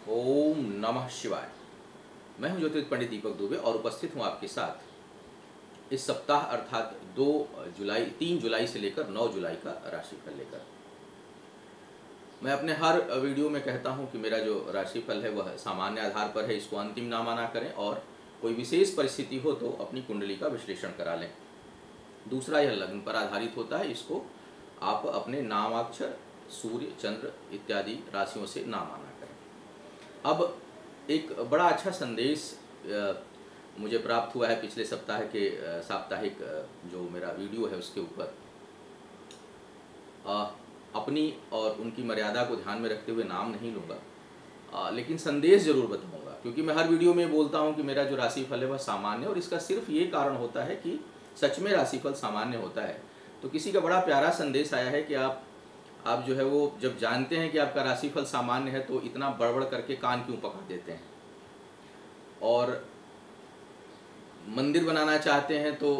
ओम नमः शिवाय। मैं हूं ज्योतिष पंडित दीपक दुबे और उपस्थित हूं आपके साथ इस सप्ताह अर्थात 3 जुलाई से लेकर 9 जुलाई का राशिफल लेकर। मैं अपने हर वीडियो में कहता हूं कि मेरा जो राशिफल है वह सामान्य आधार पर है, इसको अंतिम ना माना करें और कोई विशेष परिस्थिति हो तो अपनी कुंडली का विश्लेषण करा लें। दूसरा, यह लग्न पर आधारित होता है, इसको आप अपने नामाक्षर, सूर्य, चंद्र इत्यादि राशियों से ना माना करें। अब एक बड़ा अच्छा संदेश मुझे प्राप्त हुआ है पिछले सप्ताह के साप्ताहिक जो मेरा वीडियो है उसके ऊपर। अपनी और उनकी मर्यादा को ध्यान में रखते हुए नाम नहीं लूँगा, लेकिन संदेश जरूर बताऊँगा, क्योंकि मैं हर वीडियो में बोलता हूँ कि मेरा जो राशिफल है वह सामान्य, और इसका सिर्फ ये कारण होता है कि सच में राशिफल सामान्य होता है। तो किसी का बड़ा प्यारा संदेश आया है कि आप जो है वो जब जानते हैं कि आपका राशिफल सामान्य है तो इतना बड़बड़ करके कान क्यों पका देते हैं, और मंदिर बनाना चाहते हैं तो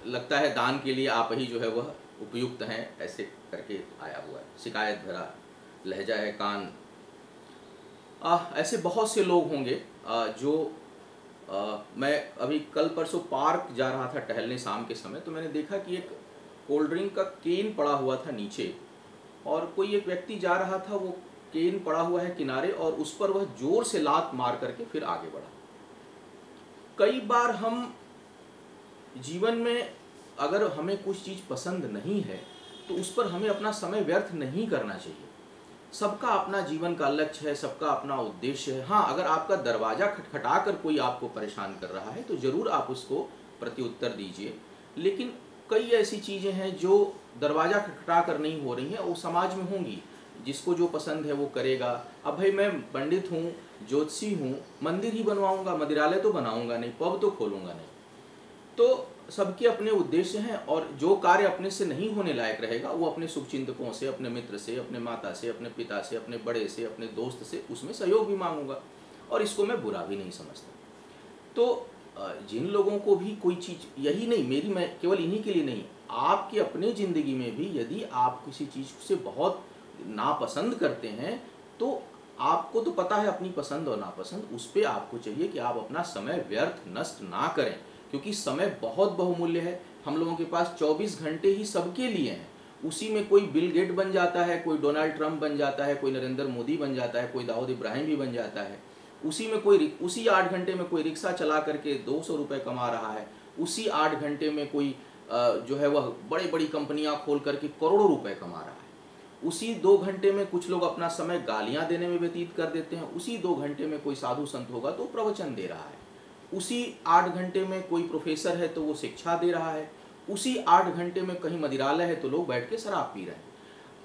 लगता है दान के लिए आप ही जो है वह उपयुक्त हैं, ऐसे करके आया हुआ है। शिकायत भरा लहजा है कान। ऐसे बहुत से लोग होंगे जो मैं अभी कल परसों पार्क जा रहा था टहलने शाम के समय, तो मैंने देखा कि एक कोल्ड ड्रिंक का केन पड़ा हुआ था नीचे, और कोई एक व्यक्ति जा रहा था, वो केन पड़ा हुआ है किनारे और उस पर वह जोर से लात मार करके फिर आगे बढ़ा। कई बार हम जीवन में अगर हमें कुछ चीज़ पसंद नहीं है तो उस पर हमें अपना समय व्यर्थ नहीं करना चाहिए। सबका अपना जीवन का लक्ष्य है, सबका अपना उद्देश्य है। हाँ, अगर आपका दरवाज़ा खटखटा कर कोई आपको परेशान कर रहा है तो ज़रूर आप उसको प्रत्युत्तर दीजिए, लेकिन कई ऐसी चीज़ें हैं जो दरवाज़ा खटखटा कर नहीं हो रही हैं, वो समाज में होंगी। जिसको जो पसंद है वो करेगा। अब भाई मैं पंडित हूँ, ज्योतिषी हूँ, मंदिर ही बनवाऊँगा, मंदिरालय तो बनाऊँगा नहीं, पब तो खोलूँगा नहीं। तो सबके अपने उद्देश्य हैं, और जो कार्य अपने से नहीं होने लायक रहेगा वो अपने शुभचिंतकों से, अपने मित्र से, अपने माता से, अपने पिता से, अपने बड़े से, अपने दोस्त से उसमें सहयोग भी मांगूंगा, और इसको मैं बुरा भी नहीं समझता। तो जिन लोगों को भी कोई चीज़, यही नहीं मैं केवल इन्हीं के लिए नहीं, आपकी अपने ज़िंदगी में भी यदि आप किसी चीज़ से बहुत नापसंद करते हैं तो आपको तो पता है अपनी पसंद और नापसंद, उस पर आपको चाहिए कि आप अपना समय व्यर्थ नष्ट ना करें, क्योंकि समय बहुत बहुमूल्य है। हम लोगों के पास 24 घंटे ही सबके लिए हैं। उसी में कोई बिल गेट बन जाता है, कोई डोनाल्ड ट्रंप बन जाता है, कोई नरेंद्र मोदी बन जाता है, कोई दाऊद इब्राहिम भी बन जाता है। उसी में उसी 8 घंटे में कोई रिक्शा चला करके 200 रुपये कमा रहा है। उसी 8 घंटे में कोई जो है वह बड़ी बड़ी कंपनियां खोल करके करोड़ों रुपए कमा रहा है। उसी 2 घंटे में कुछ लोग अपना समय गालियां देने में व्यतीत कर देते हैं। उसी 2 घंटे में कोई साधु संत होगा तो प्रवचन दे रहा है। उसी 8 घंटे में कोई प्रोफेसर है तो वो शिक्षा दे रहा है। उसी 8 घंटे में कहीं मंदिरालय है तो लोग बैठ के शराब पी रहे हैं।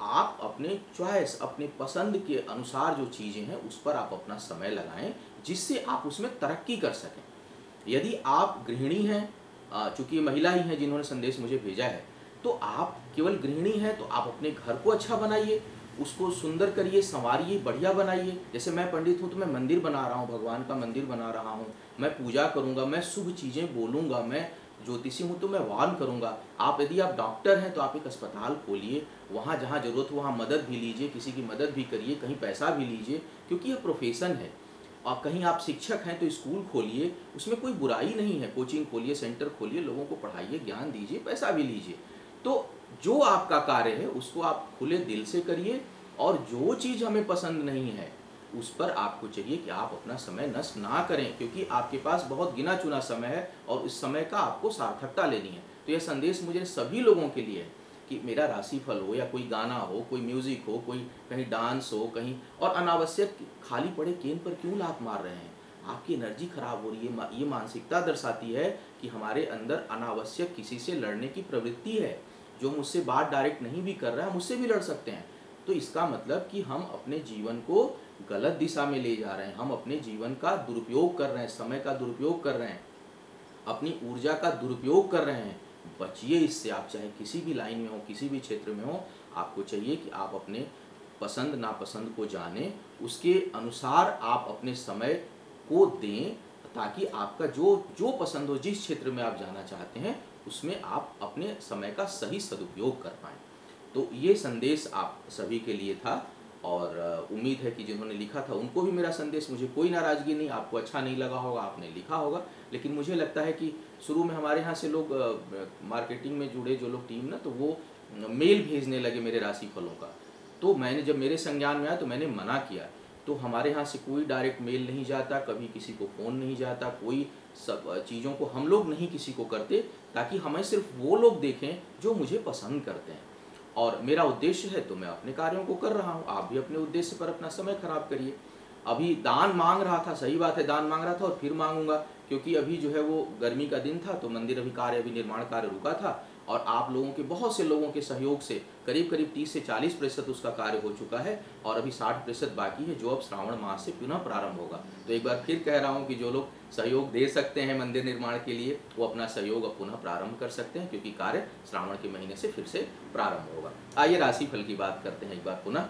आप अपने चॉइस, अपने पसंद के अनुसार जो चीज़ें हैं उस पर आप अपना समय लगाएं, जिससे आप उसमें तरक्की कर सकें। यदि आप गृहिणी हैं, चूँकि महिला ही हैं जिन्होंने संदेश मुझे भेजा है, तो आप केवल गृहिणी हैं तो आप अपने घर को अच्छा बनाइए, उसको सुंदर करिए, संवारिए, बढ़िया बनाइए। जैसे मैं पंडित हूँ तो मैं मंदिर बना रहा हूँ, भगवान का मंदिर बना रहा हूँ, मैं पूजा करूँगा, मैं शुभ चीज़ें बोलूँगा, मैं ज्योतिषी हूँ तो मैं वान करूँगा। यदि आप डॉक्टर हैं तो आप एक अस्पताल खोलिए, वहाँ जहाँ ज़रूरत हो वहाँ मदद भी लीजिए, किसी की मदद भी करिए, कहीं पैसा भी लीजिए, क्योंकि यह प्रोफेशन है। और कहीं आप शिक्षक हैं तो स्कूल खोलिए, उसमें कोई बुराई नहीं है। कोचिंग खोलिए, सेंटर खोलिए, लोगों को पढ़ाइए, ज्ञान दीजिए, पैसा भी लीजिए। तो जो आपका कार्य है उसको आप खुले दिल से करिए, और जो चीज़ हमें पसंद नहीं है उस पर आपको चाहिए कि आप अपना समय नष्ट ना करें, क्योंकि आपके पास बहुत गिना चुना समय है और इस समय का आपको सार्थकता लेनी है। तो यह संदेश मुझे सभी लोगों के लिए है कि मेरा राशिफल हो या कोई गाना हो, कोई म्यूज़िक हो, कोई कहीं डांस हो कहीं, और अनावश्यक खाली पड़े केन पर क्यों लात मार रहे हैं? आपकी एनर्जी खराब हो रही है। ये मानसिकता दर्शाती है कि हमारे अंदर अनावश्यक किसी से लड़ने की प्रवृत्ति है। जो मुझसे बात डायरेक्ट नहीं भी कर रहा है, मुझसे भी लड़ सकते हैं। तो इसका मतलब कि हम अपने जीवन को गलत दिशा में ले जा रहे हैं, हम अपने जीवन का दुरुपयोग कर रहे हैं, समय का दुरुपयोग कर रहे हैं, अपनी ऊर्जा का दुरुपयोग कर रहे हैं। बचिए इससे। आप चाहे किसी भी लाइन में हो, किसी भी क्षेत्र में हो, आपको चाहिए कि आप अपने पसंद नापसंद को जानें, उसके अनुसार आप अपने समय को दें, ताकि आपका जो पसंद हो, जिस क्षेत्र में आप जाना चाहते हैं उसमें आप अपने समय का सही सदुपयोग कर पाएँ। तो ये संदेश आप सभी के लिए था। और उम्मीद है कि जिन्होंने लिखा था उनको भी मेरा संदेश, मुझे कोई नाराज़गी नहीं, आपको अच्छा नहीं लगा होगा, आपने लिखा होगा, लेकिन मुझे लगता है कि शुरू में हमारे यहाँ से लोग मार्केटिंग में जुड़े जो लोग टीम ना, तो वो मेल भेजने लगे मेरे राशिफलों का। तो मैंने जब मेरे संज्ञान में आया तो मैंने मना किया। तो हमारे यहाँ से कोई डायरेक्ट मेल नहीं जाता, कभी किसी को फ़ोन नहीं जाता, कोई सब चीज़ों को हम लोग नहीं किसी को करते, ताकि हमें सिर्फ वो लोग देखें जो मुझे पसंद करते हैं। और मेरा उद्देश्य है तो मैं अपने कार्यों को कर रहा हूँ, आप भी अपने उद्देश्य पर अपना समय खराब करिए। अभी दान मांग रहा था, सही बात है, दान मांग रहा था और फिर मांगूंगा, क्योंकि अभी जो है वो गर्मी का दिन था, तो मंदिर अभी निर्माण कार्य रुका था, और आप लोगों के, बहुत से लोगों के सहयोग से करीब करीब 30 से 40% उसका कार्य हो चुका है, और अभी 60% बाकी है, जो अब श्रावण मास से पुनः प्रारंभ होगा। तो एक बार फिर कह रहा हूँ कि जो लोग सहयोग दे सकते हैं मंदिर निर्माण के लिए, वो अपना सहयोग अब पुनः प्रारंभ कर सकते हैं, क्योंकि कार्य श्रावण के महीने से फिर से प्रारंभ होगा। आइए राशिफल की बात करते हैं एक बार पुनः,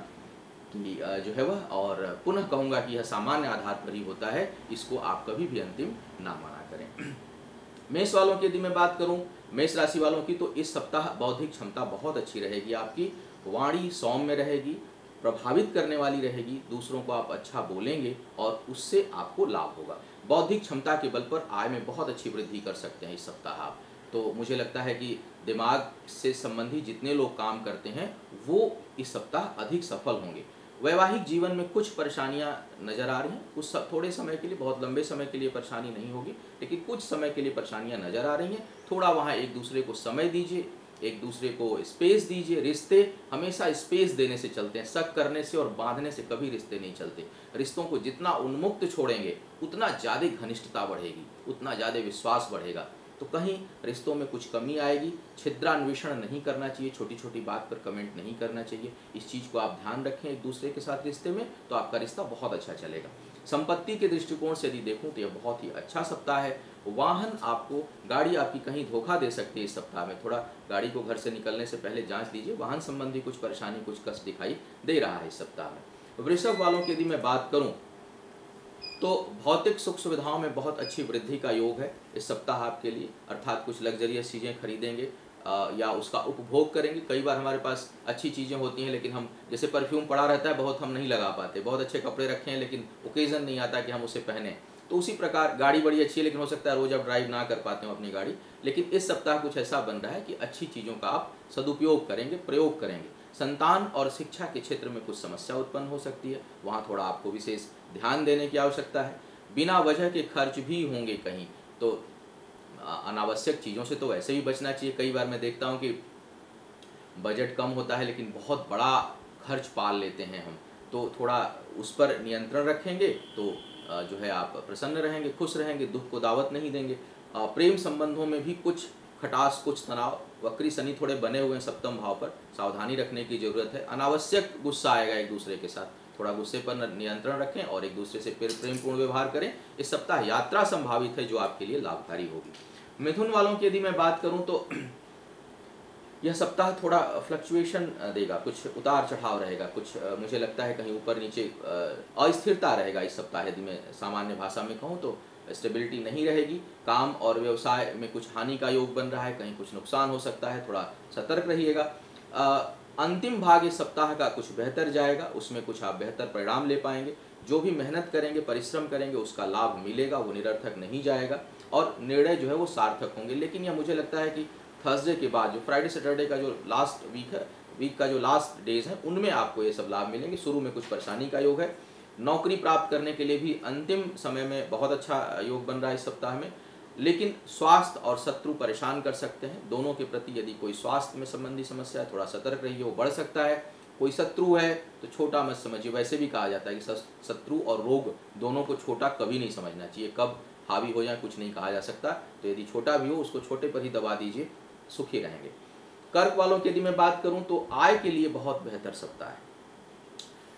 कि जो है वह, और पुनः कहूँगा कि यह सामान्य आधार पर ही होता है, इसको आप कभी भी अंतिम ना माना करें। मेष वालों की यदि मैं बात करूं, मेष राशि वालों की, तो इस सप्ताह बौद्धिक क्षमता बहुत अच्छी रहेगी आपकी, वाणी सौम्य रहेगी, प्रभावित करने वाली रहेगी, दूसरों को आप अच्छा बोलेंगे और उससे आपको लाभ होगा। बौद्धिक क्षमता के बल पर आय में बहुत अच्छी वृद्धि कर सकते हैं इस सप्ताह आप। तो मुझे लगता है कि दिमाग से संबंधी जितने लोग काम करते हैं वो इस सप्ताह अधिक सफल होंगे। वैवाहिक जीवन में कुछ परेशानियां नज़र आ रही हैं, कुछ थोड़े समय के लिए, बहुत लंबे समय के लिए परेशानी नहीं होगी, लेकिन कुछ समय के लिए परेशानियां नज़र आ रही हैं। थोड़ा वहाँ एक दूसरे को समय दीजिए, एक दूसरे को स्पेस दीजिए। रिश्ते हमेशा स्पेस देने से चलते हैं, शक करने से और बांधने से कभी रिश्ते नहीं चलते। रिश्तों को जितना उन्मुक्त छोड़ेंगे उतना ज़्यादा घनिष्ठता बढ़ेगी, उतना ज़्यादा विश्वास बढ़ेगा। तो कहीं रिश्तों में कुछ कमी आएगी। छिद्रान्वेषण नहीं करना चाहिए, छोटी छोटी बात पर कमेंट नहीं करना चाहिए। इस चीज़ को आप ध्यान रखें एक दूसरे के साथ रिश्ते में, तो आपका रिश्ता बहुत अच्छा चलेगा। संपत्ति के दृष्टिकोण से यदि देखूं तो यह बहुत ही अच्छा सप्ताह है। वाहन आपको, गाड़ी आपकी कहीं धोखा दे सकती है इस सप्ताह में, थोड़ा गाड़ी को घर से निकलने से पहले जांच लीजिए। वाहन संबंधी कुछ परेशानी, कुछ कष्ट दिखाई दे रहा है इस सप्ताह में। वृषभ वालों की यदि मैं बात करूं तो भौतिक सुख सुविधाओं में बहुत अच्छी वृद्धि का योग है इस सप्ताह आपके लिए, अर्थात कुछ लग्जरियस चीज़ें खरीदेंगे या उसका उपभोग करेंगे। कई बार हमारे पास अच्छी चीज़ें होती हैं, लेकिन हम, जैसे परफ्यूम पड़ा रहता है, बहुत हम नहीं लगा पाते, बहुत अच्छे कपड़े रखे हैं लेकिन ओकेज़न नहीं आता कि हम उसे पहने। तो उसी प्रकार गाड़ी बड़ी अच्छी है, लेकिन हो सकता है रोज़ आप ड्राइव ना कर पाते हो अपनी गाड़ी, लेकिन इस सप्ताह कुछ ऐसा बन रहा है कि अच्छी चीज़ों का आप सदुपयोग करेंगे, प्रयोग करेंगे। संतान और शिक्षा के क्षेत्र में कुछ समस्या उत्पन्न हो सकती है, वहाँ थोड़ा आपको विशेष ध्यान देने की आवश्यकता है। बिना वजह के खर्च भी होंगे कहीं, तो अनावश्यक चीज़ों से तो वैसे भी बचना चाहिए। कई बार मैं देखता हूँ कि बजट कम होता है लेकिन बहुत बड़ा खर्च पाल लेते हैं हम, तो थोड़ा उस पर नियंत्रण रखेंगे तो जो है आप प्रसन्न रहेंगे, खुश रहेंगे, दुख को दावत नहीं देंगे। प्रेम संबंधों में भी कुछ खटास, कुछ तनाव, वक्री शनि थोड़े बने हुए हैं सप्तम भाव पर, सावधानी रखने की जरूरत है। अनावश्यक गुस्सा आएगा एक दूसरे के साथ, थोड़ा गुस्से पर नियंत्रण रखें और एक दूसरे से प्रेमपूर्ण व्यवहार करें। इस सप्ताह यात्रा संभावित है जो आपके लिए लाभकारी होगी। मिथुन वालों की यदि मैं बात करूं तो यह सप्ताह थोड़ा फ्लक्चुएशन देगा, कुछ उतार चढ़ाव रहेगा, कुछ मुझे लगता है कहीं ऊपर नीचे अस्थिरता रहेगा इस सप्ताह। यदि मैं सामान्य भाषा में कहूँ तो स्टेबिलिटी नहीं रहेगी। काम और व्यवसाय में कुछ हानि का योग बन रहा है, कहीं कुछ नुकसान हो सकता है, थोड़ा सतर्क रहिएगा। अंतिम भाग इस सप्ताह का कुछ बेहतर जाएगा, उसमें कुछ आप बेहतर परिणाम ले पाएंगे। जो भी मेहनत करेंगे, परिश्रम करेंगे, उसका लाभ मिलेगा, वो निरर्थक नहीं जाएगा और निर्णय जो है वो सार्थक होंगे। लेकिन यह मुझे लगता है कि थर्सडे के बाद, जो फ्राइडे सैटरडे का जो लास्ट वीक है, वीक का जो लास्ट डेज है, उनमें आपको ये सब लाभ मिलेंगे। शुरू में कुछ परेशानी का योग है। नौकरी प्राप्त करने के लिए भी अंतिम समय में बहुत अच्छा योग बन रहा है इस सप्ताह में, लेकिन स्वास्थ्य और शत्रु परेशान कर सकते हैं। दोनों के प्रति यदि कोई स्वास्थ्य में संबंधी समस्या है, थोड़ा सतर्क रहिए, वो बढ़ सकता है। कोई शत्रु है तो छोटा मत समझिए। वैसे भी कहा जाता है कि शत्रु और रोग दोनों को छोटा कभी नहीं समझना चाहिए, कब हावी हो जाए कुछ नहीं कहा जा सकता। तो यदि छोटा भी हो उसको छोटे पर ही दबा दीजिए, सुखी रहेंगे। कर्क वालों की यदि मैं बात करूं तो आय के लिए बहुत बेहतर सप्ताह है।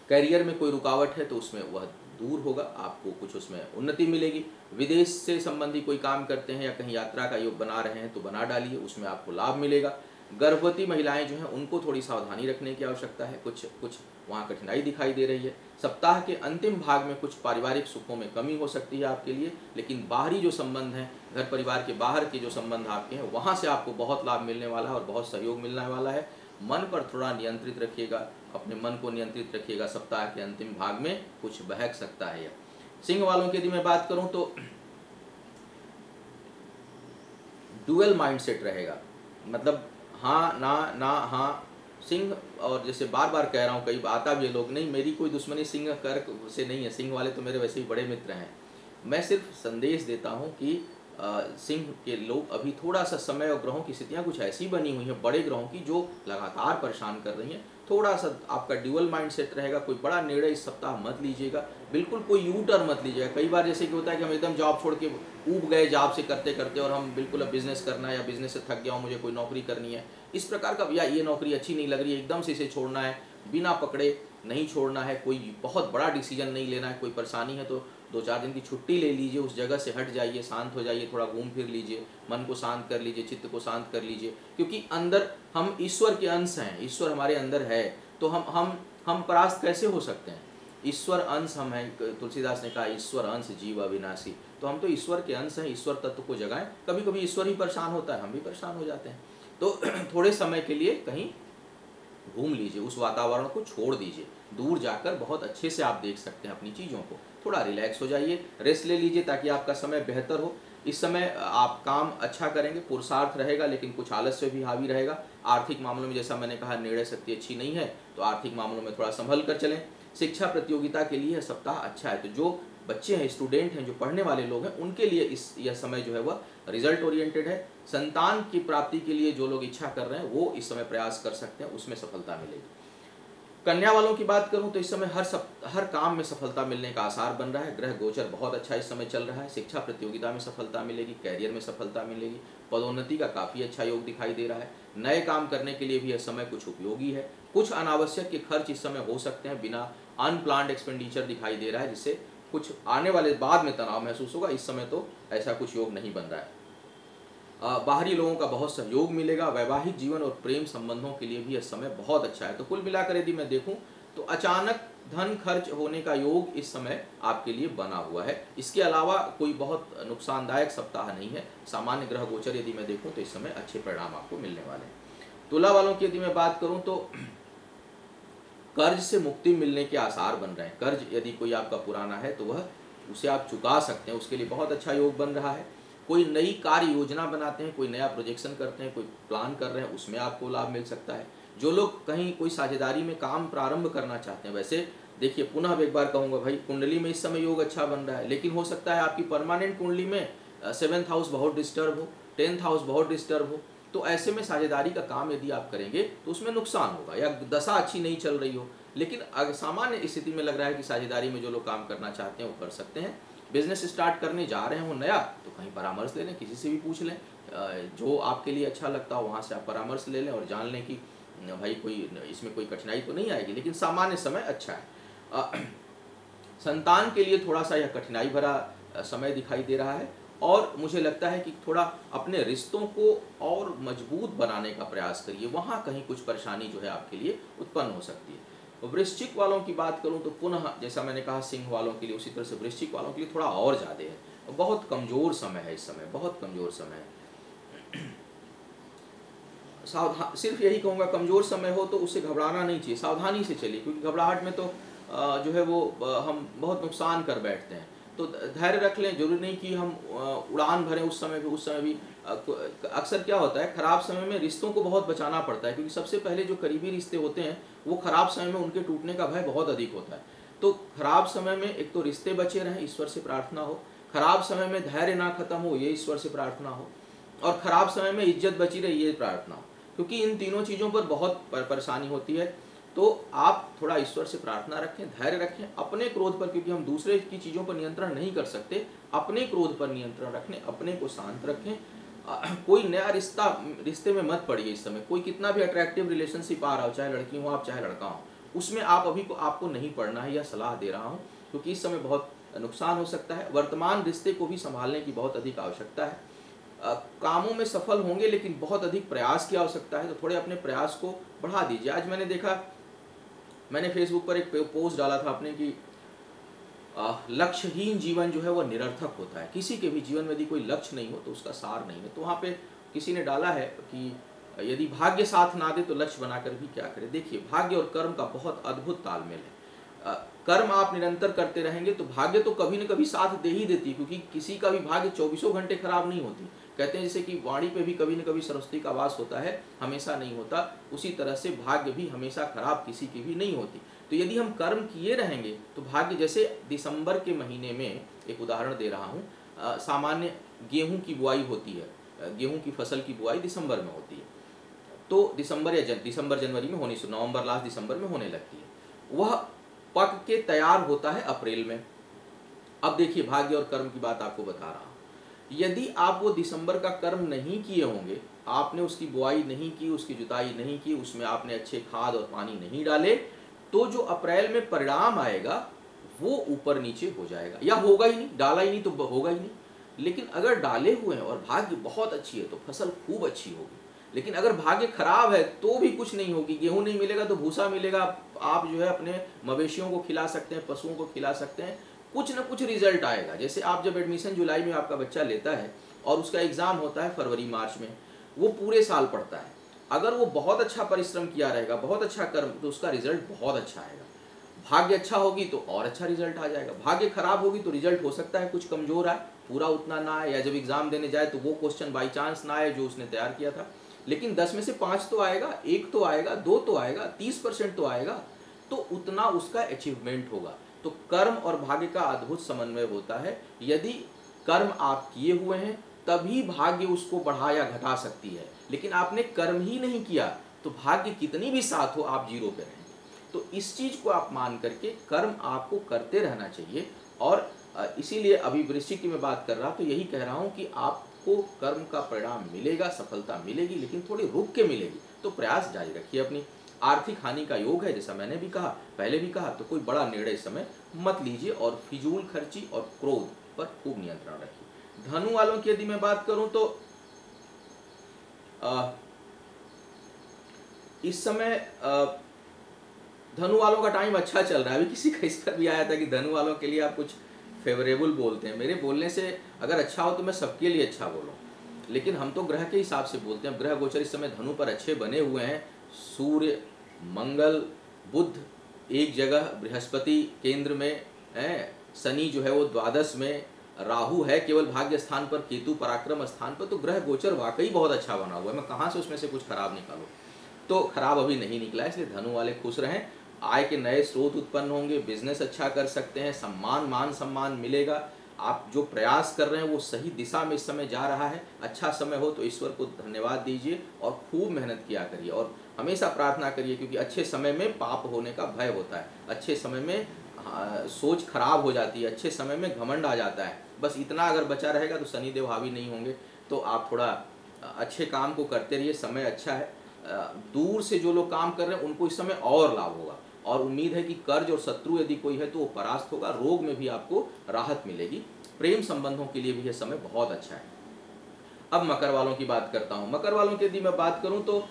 करियर में कोई रुकावट है तो उसमें वह दूर होगा, आपको कुछ उसमें उन्नति मिलेगी। विदेश से संबंधी कोई काम करते हैं या कहीं यात्रा का योग बना रहे हैं तो बना डालिए, उसमें आपको लाभ मिलेगा। गर्भवती महिलाएं जो हैं उनको थोड़ी सावधानी रखने की आवश्यकता है, कुछ वहाँ कठिनाई दिखाई दे रही है। सप्ताह के अंतिम भाग में कुछ पारिवारिक सुखों में कमी हो सकती है आपके लिए, लेकिन बाहरी जो संबंध हैं, घर परिवार के बाहर के जो संबंध आपके हैं, वहाँ से आपको बहुत लाभ मिलने वाला है और बहुत सहयोग मिलने वाला है। मन पर थोड़ा नियंत्रित रखिएगा, अपने मन को नियंत्रित रखिएगा, सप्ताह के अंतिम भाग में कुछ बहक सकता है। सिंह वालों की यदि मैं बात करूं तो डुअल माइंडसेट रहेगा, मतलब हाँ ना ना हाँ। सिंह, और जैसे बार बार कह रहा हूँ, कई आता भी लोग, नहीं मेरी कोई दुश्मनी सिंह कर्क से नहीं है, सिंह वाले तो मेरे वैसे ही बड़े मित्र हैं। मैं सिर्फ संदेश देता हूँ कि सिंह के लोग अभी थोड़ा सा समय और ग्रहों की स्थितियाँ कुछ ऐसी बनी हुई हैं बड़े ग्रहों की जो लगातार परेशान कर रही हैं। थोड़ा सा आपका ड्यूअल माइंडसेट रहेगा, कोई बड़ा निर्णय इस सप्ताह मत लीजिएगा, बिल्कुल कोई यू टर्न मत लीजिएगा। कई बार जैसे कि होता है कि हम एकदम जॉब छोड़ के ऊब गए जॉब से करते करते, और हम बिल्कुल अब बिजनेस करना है या बिजनेस से थक गया हूँ, मुझे कोई नौकरी करनी है इस प्रकार का, या ये नौकरी अच्छी नहीं लग रही है एकदम से इसे छोड़ना है, बिना पकड़े नहीं छोड़ना है, कोई बहुत बड़ा डिसीजन नहीं लेना है। कोई परेशानी है तो 2-4 दिन की छुट्टी ले लीजिए, उस जगह से हट जाइए, शांत हो जाइए, थोड़ा घूम फिर लीजिए, मन को शांत कर लीजिए, चित्त को शांत कर लीजिए, क्योंकि अंदर हम ईश्वर के अंश हैं, ईश्वर हमारे अंदर है, तो हम परास्त कैसे हो सकते हैं? ईश्वर अंश हम हैं। तुलसीदास ने कहा ईश्वर अंश जीव अविनाशी, तो हम तो ईश्वर के अंश हैं, ईश्वर तत्व को जगाएं। कभी कभी ईश्वर ही परेशान होता है, हम भी परेशान हो जाते हैं, तो थोड़े समय के लिए कहीं घूम लीजिए, उस वातावरण को छोड़ दीजिए, दूर जाकर बहुत अच्छे से आप देख सकते हैं अपनी चीज़ों को। थोड़ा रिलैक्स हो जाइए, रेस्ट ले लीजिए ताकि आपका समय बेहतर हो। इस समय आप काम अच्छा करेंगे, पुरुषार्थ रहेगा, लेकिन कुछ आलस्य भी हावी रहेगा। आर्थिक मामलों में जैसा मैंने कहा निर्णय शक्ति अच्छी नहीं है, तो आर्थिक मामलों में थोड़ा संभल कर चलें। शिक्षा प्रतियोगिता के लिए सप्ताह अच्छा है, तो जो बच्चे हैं, स्टूडेंट हैं, जो पढ़ने वाले लोग हैं, उनके लिए यह समय जो है वह रिजल्ट ओरिएंटेड है। संतान की प्राप्ति के लिए जो लोग इच्छा कर रहे हैं वो इस समय प्रयास कर सकते हैं, उसमें सफलता मिलेगी। कन्या वालों की बात करूं तो इस समय हर काम में सफलता मिलने का आसार बन रहा है। ग्रह गोचर बहुत अच्छा इस समय चल रहा है। शिक्षा प्रतियोगिता में सफलता मिलेगी, कैरियर में सफलता मिलेगी, पदोन्नति का काफ़ी अच्छा योग दिखाई दे रहा है। नए काम करने के लिए भी यह समय कुछ उपयोगी है। कुछ अनावश्यक के खर्च इस समय हो सकते हैं, बिना अनप्लान्ड एक्सपेंडिचर दिखाई दे रहा है, जिससे कुछ आने वाले बाद में तनाव महसूस होगा। इस समय तो ऐसा कुछ योग नहीं बन रहा है। बाहरी लोगों का बहुत सहयोग मिलेगा। वैवाहिक जीवन और प्रेम संबंधों के लिए भी यह समय बहुत अच्छा है। तो कुल मिलाकर यदि मैं देखूं तो अचानक धन खर्च होने का योग इस समय आपके लिए बना हुआ है। इसके अलावा कोई बहुत नुकसानदायक सप्ताह नहीं है। सामान्य ग्रह गोचर यदि मैं देखूं तो इस समय अच्छे परिणाम आपको मिलने वाले हैं। तुला वालों की यदि मैं बात करूं तो कर्ज से मुक्ति मिलने के आसार बन रहे हैं। कर्ज यदि कोई आपका पुराना है तो वह उसे आप चुका सकते हैं, उसके लिए बहुत अच्छा योग बन रहा है। कोई नई कार्य योजना बनाते हैं, कोई नया प्रोजेक्शन करते हैं, कोई प्लान कर रहे हैं, उसमें आपको लाभ मिल सकता है। जो लोग कहीं कोई साझेदारी में काम प्रारंभ करना चाहते हैं, वैसे देखिए पुनः एक बार कहूँगा भाई, कुंडली में इस समय योग अच्छा बन रहा है, लेकिन हो सकता है आपकी परमानेंट कुंडली में 7th हाउस बहुत डिस्टर्ब हो, 10th हाउस बहुत डिस्टर्ब हो, तो ऐसे में साझेदारी का काम यदि आप करेंगे तो उसमें नुकसान होगा, या दशा अच्छी नहीं चल रही हो। लेकिन अगर सामान्य स्थिति में लग रहा है कि साझेदारी में जो लोग काम करना चाहते हैं वो कर सकते हैं। बिजनेस स्टार्ट करने जा रहे हो नया, तो कहीं परामर्श ले लें, किसी से भी पूछ लें, जो आपके लिए अच्छा लगता हो वहाँ से आप परामर्श ले लें और जान लें कि भाई कोई इसमें कोई कठिनाई तो नहीं आएगी। लेकिन सामान्य समय अच्छा है। संतान के लिए थोड़ा सा यह कठिनाई भरा समय दिखाई दे रहा है, और मुझे लगता है कि थोड़ा अपने रिश्तों को और मजबूत बनाने का प्रयास करिए, वहाँ कहीं कुछ परेशानी जो है आपके लिए उत्पन्न हो सकती है। वृश्चिक वालों की बात करूं तो पुनः जैसा मैंने कहा सिंह वालों के लिए, उसी तरह से वृश्चिक वालों के लिए थोड़ा और ज़्यादा है। बहुत कमज़ोर समय है इस समय, बहुत कमज़ोर समय है। सावधान, सिर्फ यही कहूँगा, कमज़ोर समय हो तो उससे घबराना नहीं चाहिए, सावधानी से चलिए, क्योंकि घबराहट में तो जो है वो हम बहुत नुकसान कर बैठते हैं। तो धैर्य रख लें, जरूरी नहीं कि हम उड़ान भरें उस समय भी। अक्सर क्या होता है, खराब समय में रिश्तों को बहुत बचाना पड़ता है, क्योंकि सबसे पहले जो करीबी रिश्ते होते हैं वो खराब समय में उनके टूटने का भय बहुत अधिक होता है। तो खराब समय में एक तो रिश्ते बचे रहें, ईश्वर से प्रार्थना हो। खराब समय में धैर्य ना खत्म हो, ये ईश्वर से प्रार्थना हो। और खराब समय में इज्जत बची रहे, ये प्रार्थना हो, क्योंकि इन तीनों चीज़ों पर बहुत परेशानी होती है। तो आप थोड़ा ईश्वर से प्रार्थना रखें, धैर्य रखें अपने क्रोध पर, क्योंकि हम दूसरे की चीज़ों पर नियंत्रण नहीं कर सकते। अपने क्रोध पर नियंत्रण रखें, अपने को शांत रखें। कोई नया रिश्ते में मत पड़िए इस समय। कोई कितना भी अट्रैक्टिव रिलेशनशिप आ रहा हो, चाहे लड़की हो आप चाहे लड़का हो, उसमें आप आपको नहीं पड़ना है, यह सलाह दे रहा हूँ, क्योंकि इस समय बहुत नुकसान हो सकता है। वर्तमान रिश्ते को भी संभालने की बहुत अधिक आवश्यकता है। कामों में सफल होंगे, लेकिन बहुत अधिक प्रयास की आवश्यकता है, तो थोड़े अपने प्रयास को बढ़ा दीजिए। आज मैंने देखा, मैंने फेसबुक पर एक पोस्ट डाला था अपने कि लक्ष्यहीन जीवन जो है वह निरर्थक होता है। किसी के भी जीवन में यदि कोई लक्ष्य नहीं हो तो उसका सार नहीं है। तो वहाँ पे किसी ने डाला है कि यदि भाग्य साथ ना दे तो लक्ष्य बनाकर भी क्या करें। देखिए, भाग्य और कर्म का बहुत अद्भुत तालमेल है। कर्म आप निरंतर करते रहेंगे तो भाग्य तो कभी न कभी साथ दे ही देती है, क्योंकि किसी का भी भाग्य 24 घंटे खराब नहीं होती। कहते हैं जैसे कि वाणी पे भी कभी न कभी सरस्वती का वास होता है, हमेशा नहीं होता, उसी तरह से भाग्य भी हमेशा खराब किसी की भी नहीं होती। तो यदि हम कर्म किए रहेंगे तो भाग्य, जैसे दिसंबर के महीने में एक उदाहरण दे रहा हूँ, सामान्य गेहूं की बुआई होती है, गेहूं की फसल की बुआई दिसंबर में होती है, तो दिसंबर जनवरी में होनी, नवंबर लास्ट दिसंबर में होने लगती है। वह पक के तैयार होता है अप्रैल में। अब देखिए, भाग्य और कर्म की बात आपको बता रहा हूँ। यदि आप वो दिसंबर का कर्म नहीं किए होंगे, आपने उसकी बुआई नहीं की, उसकी जुताई नहीं की, उसमें आपने अच्छे खाद और पानी नहीं डाले, तो जो अप्रैल में परिणाम आएगा वो ऊपर नीचे हो जाएगा, या होगा ही नहीं, डाला ही नहीं तो होगा ही नहीं। लेकिन अगर डाले हुए हैं और भाग्य बहुत अच्छी है तो फसल खूब अच्छी होगी। लेकिन अगर भाग्य खराब है तो भी कुछ नहीं होगी। गेहूं नहीं मिलेगा तो भूसा मिलेगा, आप जो है अपने मवेशियों को खिला सकते हैं, पशुओं को खिला सकते हैं, कुछ ना कुछ रिजल्ट आएगा। जैसे आप जब एडमिशन जुलाई में आपका बच्चा लेता है और उसका एग्जाम होता है फरवरी मार्च में, वो पूरे साल पढ़ता है, अगर वो बहुत अच्छा परिश्रम किया रहेगा, बहुत अच्छा कर्म, तो उसका रिजल्ट बहुत अच्छा आएगा। भाग्य अच्छा होगी तो और अच्छा रिजल्ट आ जाएगा। भाग्य खराब होगी तो रिजल्ट हो सकता है कुछ कमजोर आए, पूरा उतना ना आए, या जब एग्जाम देने जाए तो वो क्वेश्चन बाई चांस ना आए जो उसने तैयार किया था। लेकिन 10 में से 5 तो आएगा, 1 तो आएगा, 2 तो आएगा, 30% तो आएगा, तो उतना उसका अचीवमेंट होगा। तो कर्म और भाग्य का अद्भुत समन्वय होता है। यदि कर्म आप किए हुए हैं तभी भाग्य उसको बढ़ा या घटा सकती है, लेकिन आपने कर्म ही नहीं किया तो भाग्य कितनी भी साथ हो, आप जीरो पे रहेंगे। तो इस चीज को आप मान करके कर्म आपको करते रहना चाहिए। और इसीलिए अभी वृश्चिक की मैं बात कर रहा तो यही कह रहा हूं कि आपको कर्म का परिणाम मिलेगा, सफलता मिलेगी, लेकिन थोड़ी रुक के मिलेगी। तो प्रयास जारी रखिए अपनी। आर्थिक हानि का योग है, जैसा मैंने भी कहा, पहले भी कहा, तो कोई बड़ा निर्णय इस समय मत लीजिए और फिजूल खर्ची और क्रोध पर खूब नियंत्रण रखिए। धनु वालों की यदि मैं बात करूं तो इस समय धनु वालों का टाइम अच्छा चल रहा है। अभी किसी का इस पर भी आया था कि धनु वालों के लिए आप कुछ फेवरेबल बोलते हैं। मेरे बोलने से अगर अच्छा हो तो मैं सबके लिए अच्छा बोलूं, लेकिन हम तो ग्रह के हिसाब से बोलते हैं। ग्रह गोचर इस समय धनु पर अच्छे बने हुए हैं। सूर्य, मंगल, बुध एक जगह, बृहस्पति केंद्र में है, शनि जो है वो द्वादश में, राहु है केवल भाग्य स्थान पर, केतु पराक्रम स्थान पर। तो ग्रह गोचर वाकई बहुत अच्छा बना हुआ है। मैं कहाँ से उसमें से कुछ खराब निकालूं, तो खराब अभी नहीं निकला है। इसलिए धनु वाले खुश रहें, आय के नए स्रोत उत्पन्न होंगे, बिजनेस अच्छा कर सकते हैं, सम्मान, मान सम्मान मिलेगा। आप जो प्रयास कर रहे हैं वो सही दिशा में इस समय जा रहा है। अच्छा समय हो तो ईश्वर को धन्यवाद दीजिए और खूब मेहनत किया करिए और हमेशा प्रार्थना करिए, क्योंकि अच्छे समय में पाप होने का भय होता है, अच्छे समय में सोच खराब हो जाती है, अच्छे समय में घमंड आ जाता है। बस इतना अगर बचा रहेगा तो शनिदेव हावी नहीं होंगे। तो आप थोड़ा अच्छे काम को करते रहिए, समय अच्छा है। दूर से जो लोग काम कर रहे हैं उनको इस समय और लाभ होगा, और उम्मीद है कि कर्ज और शत्रु यदि कोई है तो वो परास्त होगा। रोग में भी आपको राहत मिलेगी। प्रेम संबंधों के लिए भी यह समय बहुत अच्छा है। अब मकर वालों की बात करता हूँ। मकर वालों की यदि मैं बात करूँ तो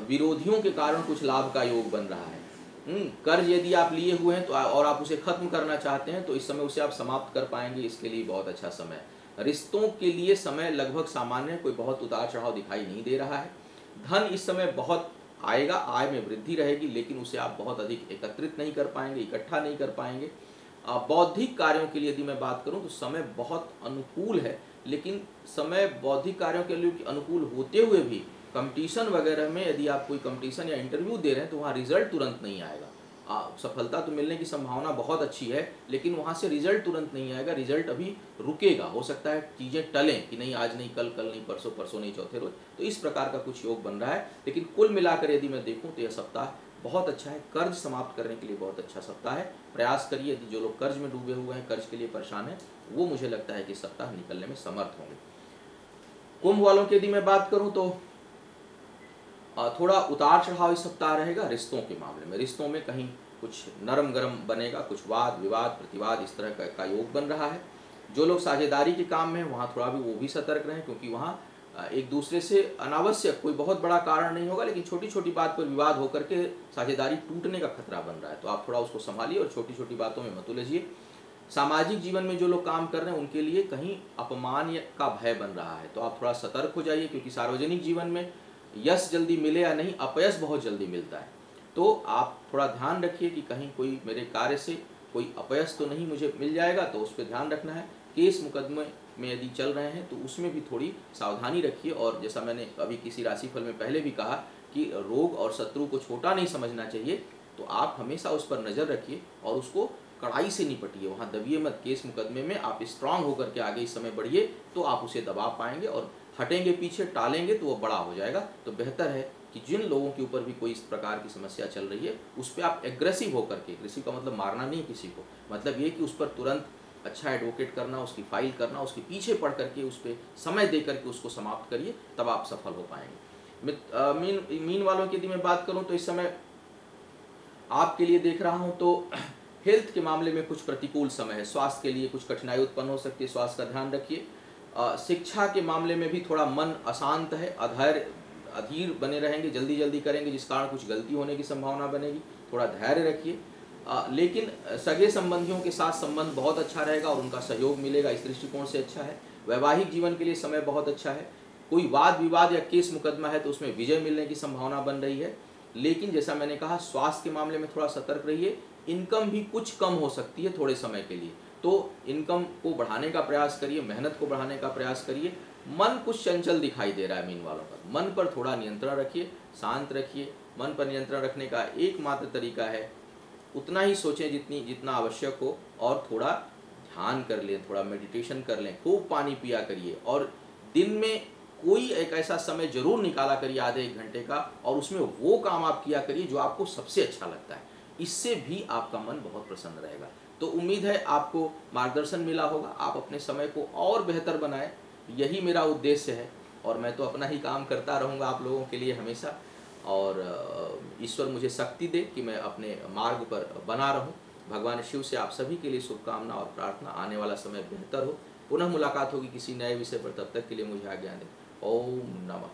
विरोधियों के कारण कुछ लाभ का योग बन रहा है। कर्ज यदि आप लिए हुए हैं तो और आप उसे खत्म करना चाहते हैं तो इस समय उसे आप समाप्त कर पाएंगे, इसके लिए बहुत अच्छा समय। रिश्तों के लिए समय लगभग सामान्य है, कोई बहुत उतार चढ़ाव दिखाई नहीं दे रहा है। धन इस समय बहुत आएगा, आय में वृद्धि रहेगी, लेकिन उसे आप बहुत अधिक एकत्रित नहीं कर पाएंगे, इकट्ठा नहीं कर पाएंगे। बौद्धिक कार्यों के लिए यदि मैं बात करूं तो समय बहुत अनुकूल है, लेकिन समय बौद्धिक कार्यों के लिए अनुकूल होते हुए भी कंपटीशन वगैरह में यदि आप कोई कंपटीशन या इंटरव्यू दे रहे हैं तो वहाँ रिजल्ट तुरंत नहीं आएगा। सफलता तो मिलने की संभावना बहुत अच्छी है, लेकिन वहाँ से रिजल्ट तुरंत नहीं आएगा, रिजल्ट अभी रुकेगा। हो सकता है चीज़ें टलें कि नहीं आज नहीं, कल कल नहीं, परसों परसों नहीं, चौथे रोज। तो इस प्रकार का कुछ योग बन रहा है। लेकिन कुल मिलाकर यदि मैं देखूँ तो यह सप्ताह बहुत अच्छा है। कर्ज समाप्त करने के लिए बहुत अच्छा सप्ताह है। प्रयास करिए, यदि जो लोग कर्ज में डूबे हुए हैं, कर्ज के लिए परेशान हैं, वो मुझे लगता है कि सप्ताह निकलने में समर्थ होंगे। कुंभ वालों की यदि मैं बात करूँ तो थोड़ा उतार चढ़ाव इस सप्ताह रहेगा। रिश्तों के मामले में, रिश्तों में कहीं कुछ नरम गरम बनेगा, कुछ वाद विवाद प्रतिवाद इस तरह का योग बन रहा है। जो लोग साझेदारी के काम में हैं वहाँ थोड़ा भी वो भी सतर्क रहें, क्योंकि वहाँ एक दूसरे से अनावश्यक कोई बहुत बड़ा कारण नहीं होगा, लेकिन छोटी छोटी बात पर विवाद होकर के साझेदारी टूटने का खतरा बन रहा है। तो आप थोड़ा उसको संभालिए और छोटी छोटी बातों में मत उलझिए। सामाजिक जीवन में जो लोग काम कर रहे हैं उनके लिए कहीं अपमान का भय बन रहा है, तो आप थोड़ा सतर्क हो जाइए, क्योंकि सार्वजनिक जीवन में यश जल्दी मिले या नहीं, अपयश बहुत जल्दी मिलता है। तो आप थोड़ा ध्यान रखिए कि कहीं कोई मेरे कार्य से कोई अपयश तो नहीं मुझे मिल जाएगा, तो उस पर ध्यान रखना है। केस मुकदमे में यदि चल रहे हैं तो उसमें भी थोड़ी सावधानी रखिए। और जैसा मैंने अभी किसी राशिफल में पहले भी कहा कि रोग और शत्रु को छोटा नहीं समझना चाहिए, तो आप हमेशा उस पर नज़र रखिए और उसको कड़ाई से निपटिए, वहाँ दबिए मत। केस मुकदमे में आप स्ट्रांग होकर के आगे इस समय बढ़िए, तो आप उसे दबा पाएंगे। और हटेंगे पीछे, टालेंगे तो वो बड़ा हो जाएगा। तो बेहतर है कि जिन लोगों के ऊपर भी कोई इस प्रकार की समस्या चल रही है उस पर आप एग्रेसिव होकर के, एग्रेसिव का मतलब मारना नहीं किसी को, मतलब ये कि उस पर तुरंत अच्छा एडवोकेट करना, उसकी फाइल करना, उसके पीछे पड़ करके उस पर समय दे करके उसको समाप्त करिए, तब आप सफल हो पाएंगे। मीन वालों की यदि मैं बात करूं तो इस समय आपके लिए देख रहा हूं तो हेल्थ के मामले में कुछ प्रतिकूल समय है। स्वास्थ्य के लिए कुछ कठिनाई उत्पन्न हो सकती है, स्वास्थ्य का ध्यान रखिए। शिक्षा के मामले में भी थोड़ा मन अशांत है, अधीर बने रहेंगे, जल्दी जल्दी करेंगे जिस कारण कुछ गलती होने की संभावना बनेगी। थोड़ा धैर्य रखिए। लेकिन सगे संबंधियों के साथ संबंध बहुत अच्छा रहेगा और उनका सहयोग मिलेगा, इस दृष्टिकोण से अच्छा है। वैवाहिक जीवन के लिए समय बहुत अच्छा है। कोई वाद विवाद या केस मुकदमा है तो उसमें विजय मिलने की संभावना बन रही है। लेकिन जैसा मैंने कहा, स्वास्थ्य के मामले में थोड़ा सतर्क रहिए। इनकम भी कुछ कम हो सकती है थोड़े समय के लिए, तो इनकम को बढ़ाने का प्रयास करिए, मेहनत को बढ़ाने का प्रयास करिए। मन कुछ चंचल दिखाई दे रहा है मीन वालों का, मन पर थोड़ा नियंत्रण रखिए, शांत रखिए। मन पर नियंत्रण रखने का एकमात्र तरीका है उतना ही सोचें जितना आवश्यक हो, और थोड़ा ध्यान कर लें, थोड़ा मेडिटेशन कर लें, खूब पानी पिया करिए। और दिन में कोई एक ऐसा समय जरूर निकाला करिए, आधे एक घंटे का, और उसमें वो काम आप किया करिए जो आपको सबसे अच्छा लगता है। इससे भी आपका मन बहुत प्रसन्न रहेगा। तो उम्मीद है आपको मार्गदर्शन मिला होगा, आप अपने समय को और बेहतर बनाएं, यही मेरा उद्देश्य है। और मैं तो अपना ही काम करता रहूँगा आप लोगों के लिए हमेशा। और ईश्वर मुझे शक्ति दे कि मैं अपने मार्ग पर बना रहूं। भगवान शिव से आप सभी के लिए शुभकामना और प्रार्थना, आने वाला समय बेहतर हो। पुनः मुलाकात होगी किसी नए विषय पर, तब तक के लिए मुझे आज्ञा दें। ओम नमः।